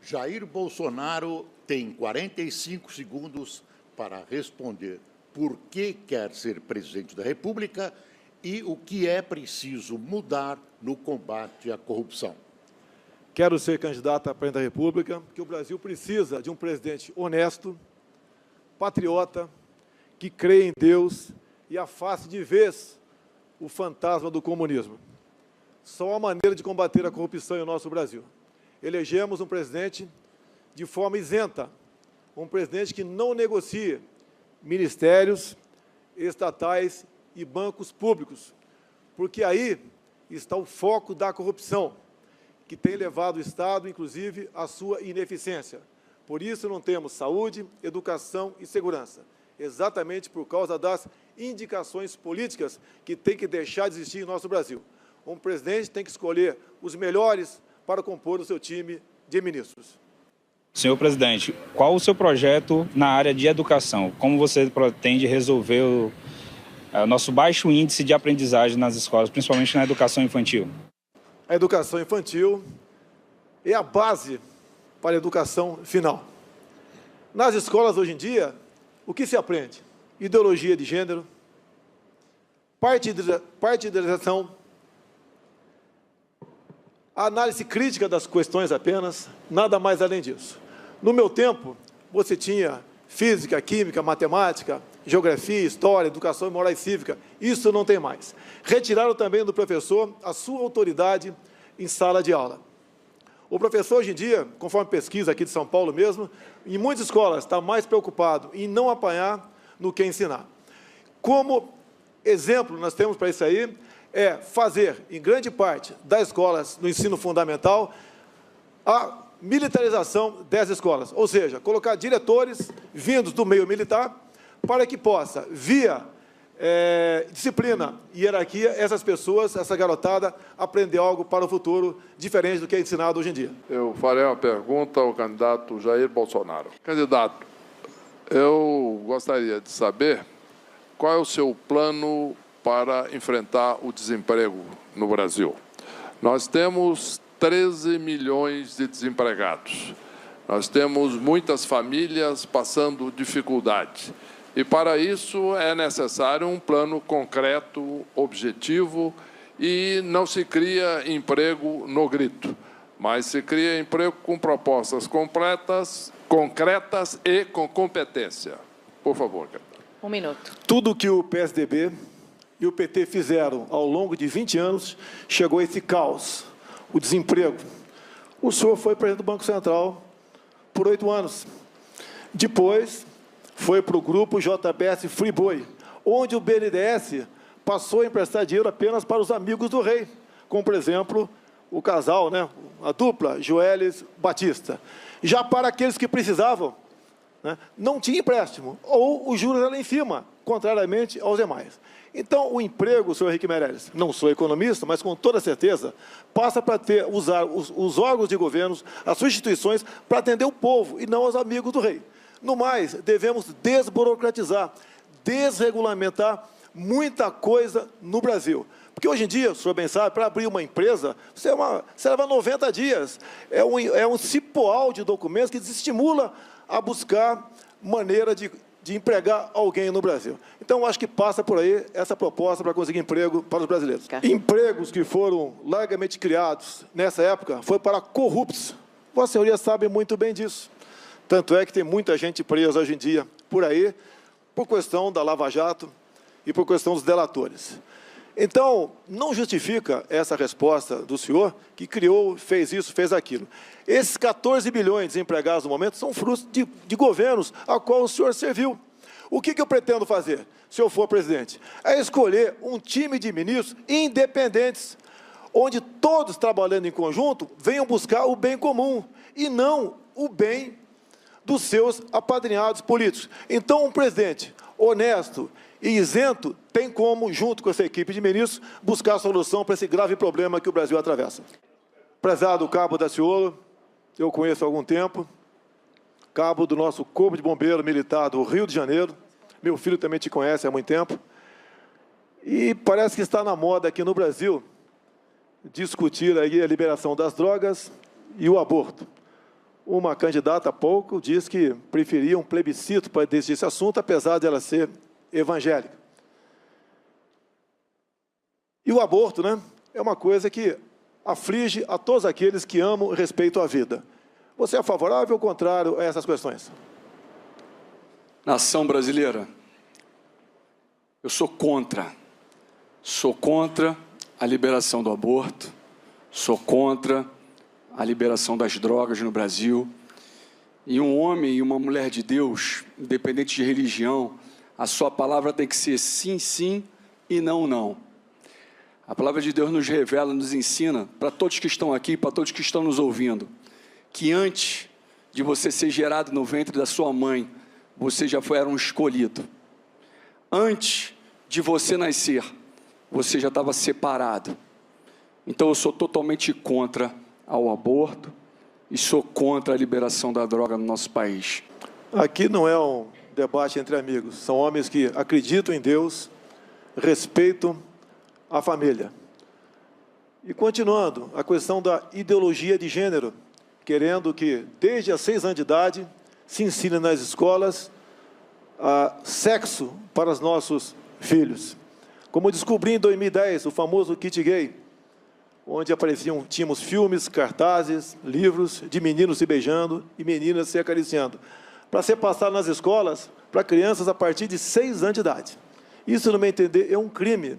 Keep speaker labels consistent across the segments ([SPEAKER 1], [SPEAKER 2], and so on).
[SPEAKER 1] Jair Bolsonaro tem 45 segundos para responder por que quer ser presidente da República e o que é preciso mudar no combate à corrupção.
[SPEAKER 2] Quero ser candidato a presidente da República, porque o Brasil precisa de um presidente honesto, patriota, que crê em Deus e afaste de vez o fantasma do comunismo. Só há maneira de combater a corrupção em nosso Brasil. Elegemos um presidente de forma isenta, um presidente que não negocie ministérios, estatais e bancos públicos, porque aí está o foco da corrupção, que tem levado o Estado, inclusive, à sua ineficiência. Por isso não temos saúde, educação e segurança, exatamente por causa das indicações políticas que tem que deixar de existir em nosso Brasil. Um presidente tem que escolher os melhores para compor o seu time de ministros.
[SPEAKER 3] Senhor presidente, qual o seu projeto na área de educação? Como você pretende resolver o nosso baixo índice de aprendizagem nas escolas, principalmente na educação infantil?
[SPEAKER 2] A educação infantil é a base para a educação final. Nas escolas, hoje em dia, o que se aprende? Ideologia de gênero, partidarização, a análise crítica das questões apenas, nada mais além disso. No meu tempo, você tinha física, química, matemática, geografia, história, educação moral e cívica. Isso não tem mais. Retiraram também do professor a sua autoridade em sala de aula. O professor, hoje em dia, conforme pesquisa aqui de São Paulo mesmo, em muitas escolas está mais preocupado em não apanhar no que ensinar. Como exemplo, nós temos para isso aí, é fazer, em grande parte das escolas no ensino fundamental, a militarização das escolas, ou seja, colocar diretores vindos do meio militar para que possa, via disciplina e hierarquia, essas pessoas, essa garotada, aprender algo para o futuro diferente do que é ensinado hoje em dia.
[SPEAKER 4] Eu farei uma pergunta ao candidato Jair Bolsonaro. Candidato, eu gostaria de saber qual é o seu plano para enfrentar o desemprego no Brasil. Nós temos 13 milhões de desempregados. Nós temos muitas famílias passando dificuldade. E, para isso, é necessário um plano concreto, objetivo, e não se cria emprego no grito, mas se cria emprego com propostas concretas e com competência. Por favor, candidato.
[SPEAKER 5] Um minuto.
[SPEAKER 2] Tudo que o PSDB e o PT fizeram ao longo de 20 anos, chegou a esse caos, o desemprego. O senhor foi presidente do Banco Central por 8 anos. Depois, foi para o grupo JBS Friboi, onde o BNDES passou a emprestar dinheiro apenas para os amigos do rei, como, por exemplo, o casal, né, a dupla, Joelis Batista. Já para aqueles que precisavam, né, não tinha empréstimo, ou os juros eram em cima, contrariamente aos demais. Então, o emprego, senhor Henrique Meirelles, não sou economista, mas com toda certeza, passa para usar os órgãos de governo, as suas instituições, para atender o povo e não os amigos do rei. No mais, devemos desburocratizar, desregulamentar muita coisa no Brasil. Porque hoje em dia, o senhor bem sabe, para abrir uma empresa, você leva 90 dias. É um cipoal de documentos que desestimula a buscar maneira de empregar alguém no Brasil. Então, acho que passa por aí essa proposta para conseguir emprego para os brasileiros. Empregos que foram largamente criados nessa época foi para corruptos. Vossa Senhoria sabe muito bem disso. Tanto é que tem muita gente presa hoje em dia por aí, por questão da Lava Jato e por questão dos delatores. Então, não justifica essa resposta do senhor, que criou, fez isso, fez aquilo. Esses 14 bilhões desempregados no momento são frutos de governos a qual o senhor serviu. O que eu pretendo fazer, se eu for presidente? É escolher um time de ministros independentes, onde todos, trabalhando em conjunto, venham buscar o bem comum e não o bem dos seus apadrinhados políticos. Então, um presidente honesto e isento tem como, junto com essa equipe de ministros, buscar a solução para esse grave problema que o Brasil atravessa. Prezado Cabo Daciolo, eu conheço há algum tempo, cabo do nosso Corpo de Bombeiro Militar do Rio de Janeiro, meu filho também te conhece há muito tempo, e parece que está na moda aqui no Brasil discutir aí a liberação das drogas e o aborto. uma candidata há pouco disse que preferia um plebiscito para decidir esse assunto, apesar de ela ser evangélica. E o aborto, né, é uma coisa que aflige a todos aqueles que amam e respeitam a vida. Você é favorável ou contrário a essas questões?
[SPEAKER 5] Nação brasileira, eu sou contra a liberação do aborto, sou contra a liberação das drogas no Brasil. E um homem e uma mulher de Deus, independente de religião, a sua palavra tem que ser sim, sim e não, não. A palavra de Deus nos revela, nos ensina, para todos que estão aqui, para todos que estão nos ouvindo, que antes de você ser gerado no ventre da sua mãe, você já era um escolhido. Antes de você nascer, você já estava separado. Então eu sou totalmente contra ao aborto e sou contra a liberação da droga no nosso país.
[SPEAKER 2] Aqui não é um debate entre amigos, são homens que acreditam em Deus, respeitam a família. E continuando, a questão da ideologia de gênero, querendo que desde os 6 anos de idade se ensine nas escolas sexo para os nossos filhos. Como descobri em 2010, o famoso kit gay, onde tínhamos filmes, cartazes, livros de meninos se beijando e meninas se acariciando, para ser passado nas escolas para crianças a partir de 6 anos de idade. Isso, no meu entender, é um crime.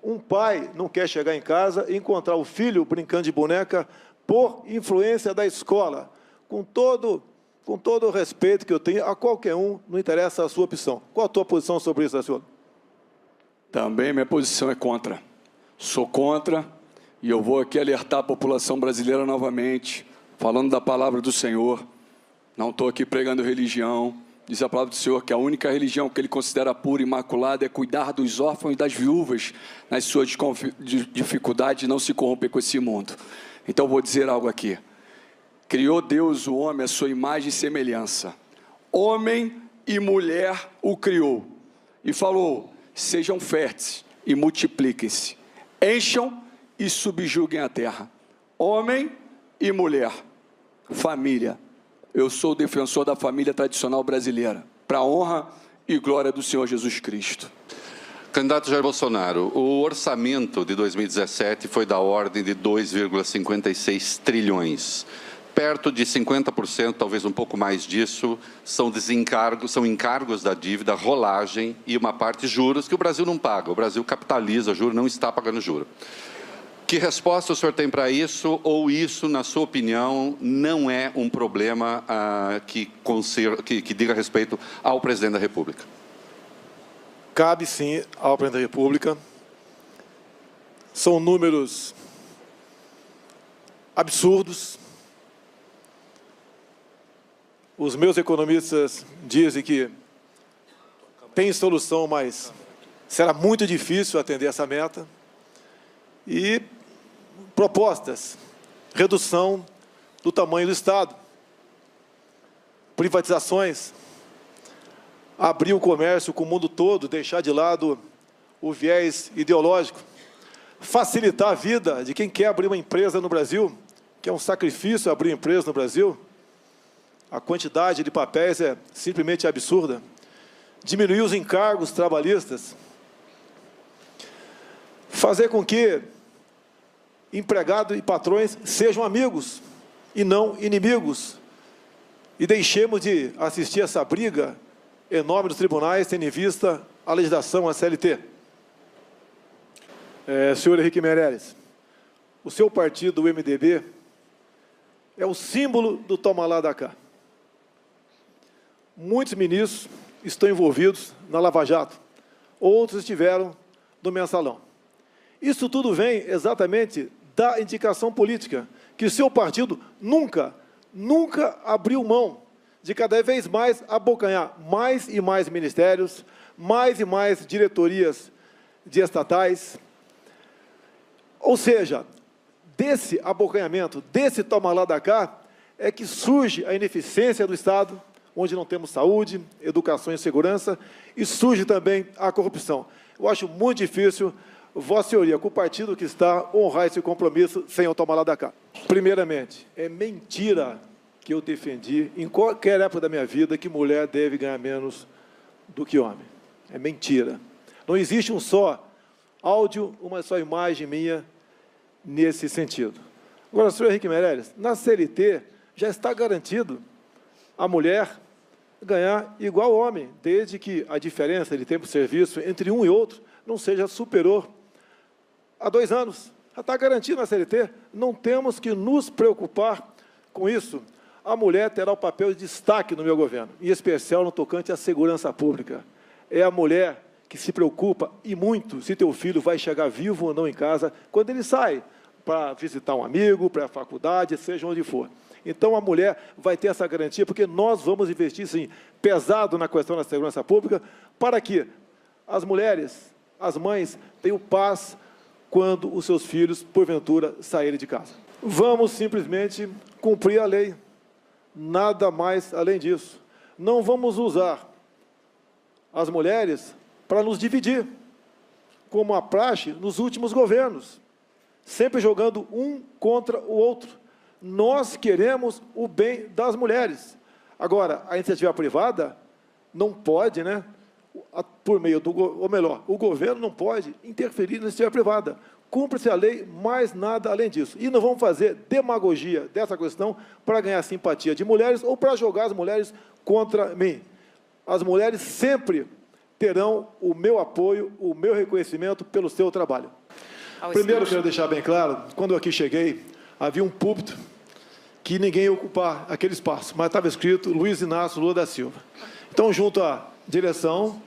[SPEAKER 2] Um pai não quer chegar em casa e encontrar o filho brincando de boneca por influência da escola. Com todo o respeito que eu tenho a qualquer um, não interessa a sua opção. Qual a tua posição sobre isso, senhor?
[SPEAKER 5] Também minha posição é contra. Sou contra e eu vou aqui alertar a população brasileira novamente, falando da palavra do Senhor. Não estou aqui pregando religião. Diz a palavra do Senhor que a única religião que Ele considera pura e imaculada é cuidar dos órfãos e das viúvas nas suas dificuldades de não se corromper com esse mundo. Então eu vou dizer algo aqui. Criou Deus o homem à sua imagem e semelhança. Homem e mulher o criou. E falou, sejam férteis e multipliquem-se. Encham e subjuguem a terra. Homem e mulher. Família. Eu sou o defensor da família tradicional brasileira, para a honra e glória do Senhor Jesus Cristo.
[SPEAKER 6] Candidato Jair Bolsonaro, o orçamento de 2017 foi da ordem de 2,56 trilhões. Perto de 50%, talvez um pouco mais disso, são encargos da dívida, rolagem e uma parte juros que o Brasil não paga. O Brasil capitaliza juros, não está pagando juros. Que resposta o senhor tem para isso, ou isso, na sua opinião, não é um problema que diga respeito ao presidente da República?
[SPEAKER 2] Cabe sim ao presidente da República. São números absurdos. Os meus economistas dizem que tem solução, mas será muito difícil atender essa meta. E propostas, redução do tamanho do Estado, privatizações, abrir o comércio com o mundo todo, deixar de lado o viés ideológico, facilitar a vida de quem quer abrir uma empresa no Brasil, que é um sacrifício abrir empresa no Brasil. A quantidade de papéis é simplesmente absurda. Diminuir os encargos trabalhistas, fazer com que empregados e patrões sejam amigos e não inimigos. E deixemos de assistir essa briga enorme dos tribunais, tendo em vista a legislação, a CLT. Senhor Henrique Meirelles, o seu partido, o MDB, é o símbolo do toma lá da cá. Muitos ministros estão envolvidos na Lava Jato, outros estiveram no Mensalão. Isso tudo vem exatamente da indicação política, que o seu partido nunca abriu mão de cada vez mais abocanhar mais e mais ministérios, mais e mais diretorias de estatais. Ou seja, desse abocanhamento, desse toma lá da cá, é que surge a ineficiência do Estado, onde não temos saúde, educação e segurança, e surge também a corrupção. Eu acho muito difícil Vossa Senhoria, com o partido que está, honrar esse compromisso sem o tomar lá da cá. Primeiramente, é mentira que eu defendi, em qualquer época da minha vida, que mulher deve ganhar menos do que homem. É mentira. Não existe um só áudio, uma só imagem minha nesse sentido. Agora, senhor Henrique Meirelles, na CLT já está garantido a mulher ganhar igual ao homem, desde que a diferença de tempo de serviço entre um e outro não seja superior a 2 anos. Já está garantido na CLT, não temos que nos preocupar com isso. A mulher terá o papel de destaque no meu governo, em especial no tocante à segurança pública. É a mulher que se preocupa, e muito, se teu filho vai chegar vivo ou não em casa, quando ele sai para visitar um amigo, para a faculdade, seja onde for. Então, a mulher vai ter essa garantia, porque nós vamos investir, sim, pesado na questão da segurança pública, para que as mulheres, as mães, tenham paz quando os seus filhos, porventura, saírem de casa. Vamos simplesmente cumprir a lei. Nada mais além disso. Não vamos usar as mulheres para nos dividir, como a praxe nos últimos governos, sempre jogando um contra o outro. Nós queremos o bem das mulheres. Agora, a iniciativa privada não pode, né, por meio do, ou melhor, o governo não pode interferir na iniciativa privada. Cumpre-se a lei, mais nada além disso. E não vamos fazer demagogia dessa questão para ganhar simpatia de mulheres ou para jogar as mulheres contra mim. As mulheres sempre terão o meu apoio, o meu reconhecimento pelo seu trabalho. Primeiro, quero deixar bem claro, quando eu aqui cheguei, havia um púlpito que ninguém ia ocupar aquele espaço, mas estava escrito Luiz Inácio Lula da Silva. Então, junto à direção,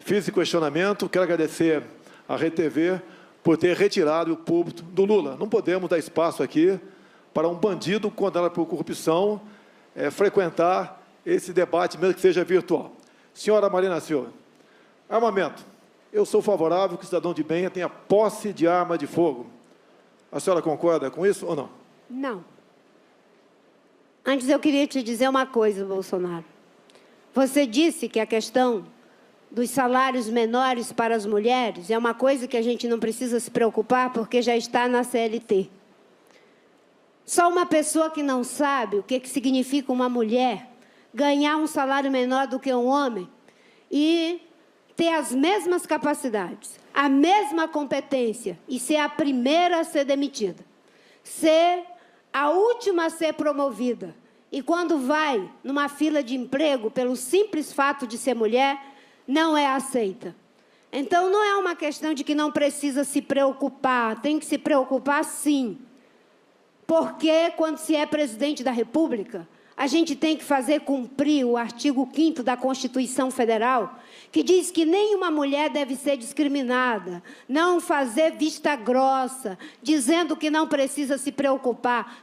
[SPEAKER 2] fiz esse questionamento, quero agradecer à RTV por ter retirado o púlpito do Lula. Não podemos dar espaço aqui para um bandido condenado por corrupção frequentar esse debate, mesmo que seja virtual. Senhora Marina Silva, armamento. Eu sou favorável que o cidadão de bem tenha posse de arma de fogo. A senhora concorda com isso ou não?
[SPEAKER 7] Não. Antes eu queria te dizer uma coisa, Bolsonaro. Você disse que a questão dos salários menores para as mulheres é uma coisa que a gente não precisa se preocupar porque já está na CLT. Só uma pessoa que não sabe o que significa uma mulher ganhar um salário menor do que um homem e ter as mesmas capacidades, a mesma competência e ser a primeira a ser demitida, ser a última a ser promovida. E quando vai numa fila de emprego, pelo simples fato de ser mulher, não é aceita. Então, não é uma questão de que não precisa se preocupar, tem que se preocupar sim. Porque, quando se é presidente da República, a gente tem que fazer cumprir o artigo 5º da Constituição Federal, que diz que nenhuma mulher deve ser discriminada, não fazer vista grossa, dizendo que não precisa se preocupar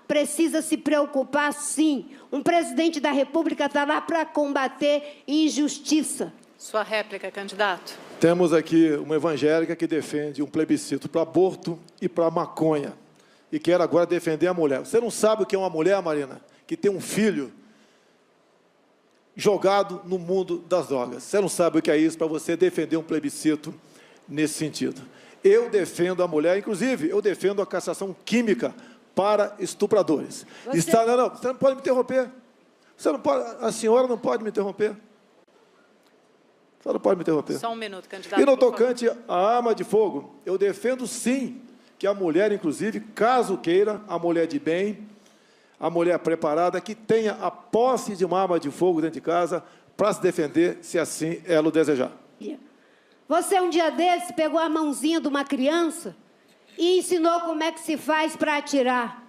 [SPEAKER 7] sim. Um presidente da República está lá para combater injustiça.
[SPEAKER 8] Sua réplica, candidato.
[SPEAKER 2] Temos aqui uma evangélica que defende um plebiscito para aborto e para maconha, e quer agora defender a mulher. Você não sabe o que é uma mulher, Marina, que tem um filho jogado no mundo das drogas. Você não sabe o que é isso para você defender um plebiscito nesse sentido. Eu defendo a mulher, inclusive, eu defendo a castração química para estupradores. Você não pode me interromper. Você não pode, a senhora não pode me interromper. A senhora não pode me interromper.
[SPEAKER 8] Só um minuto, candidato.
[SPEAKER 2] E no tocante à arma de fogo, eu defendo sim que a mulher, inclusive, caso queira, a mulher de bem, a mulher preparada, que tenha a posse de uma arma de fogo dentro de casa para se defender, se assim ela o desejar.
[SPEAKER 7] Você, um dia desse, pegou a mãozinha de uma criança e ensinou como é que se faz para atirar.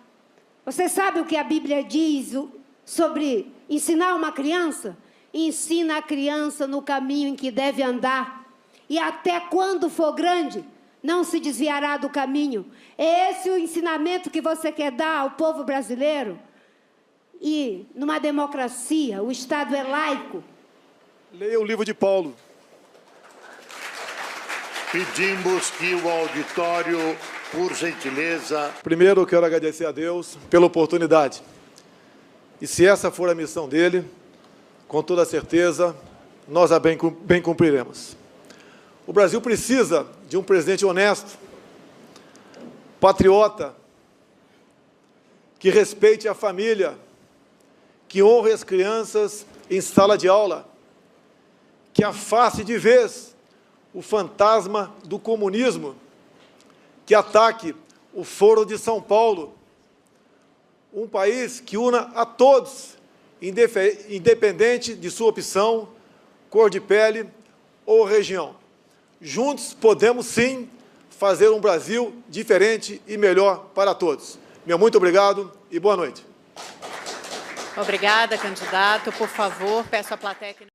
[SPEAKER 7] Você sabe o que a Bíblia diz sobre ensinar uma criança? Ensina a criança no caminho em que deve andar, e até quando for grande, não se desviará do caminho. É esse o ensinamento que você quer dar ao povo brasileiro? E, numa democracia, o Estado é laico.
[SPEAKER 2] Leia o livro de Paulo.
[SPEAKER 1] Pedimos que o auditório, por gentileza...
[SPEAKER 2] Primeiro, eu quero agradecer a Deus pela oportunidade. E se essa for a missão dele, com toda certeza, nós a bem cumpriremos. O Brasil precisa de um presidente honesto, patriota, que respeite a família, que honre as crianças em sala de aula, que afaste de vez o fantasma do comunismo, que ataque o Foro de São Paulo, um país que una a todos, independente de sua opção, cor de pele ou região. Juntos podemos, sim, fazer um Brasil diferente e melhor para todos. Meu muito obrigado e boa noite.
[SPEAKER 8] Obrigada, candidato. Por favor, peço à plateia que...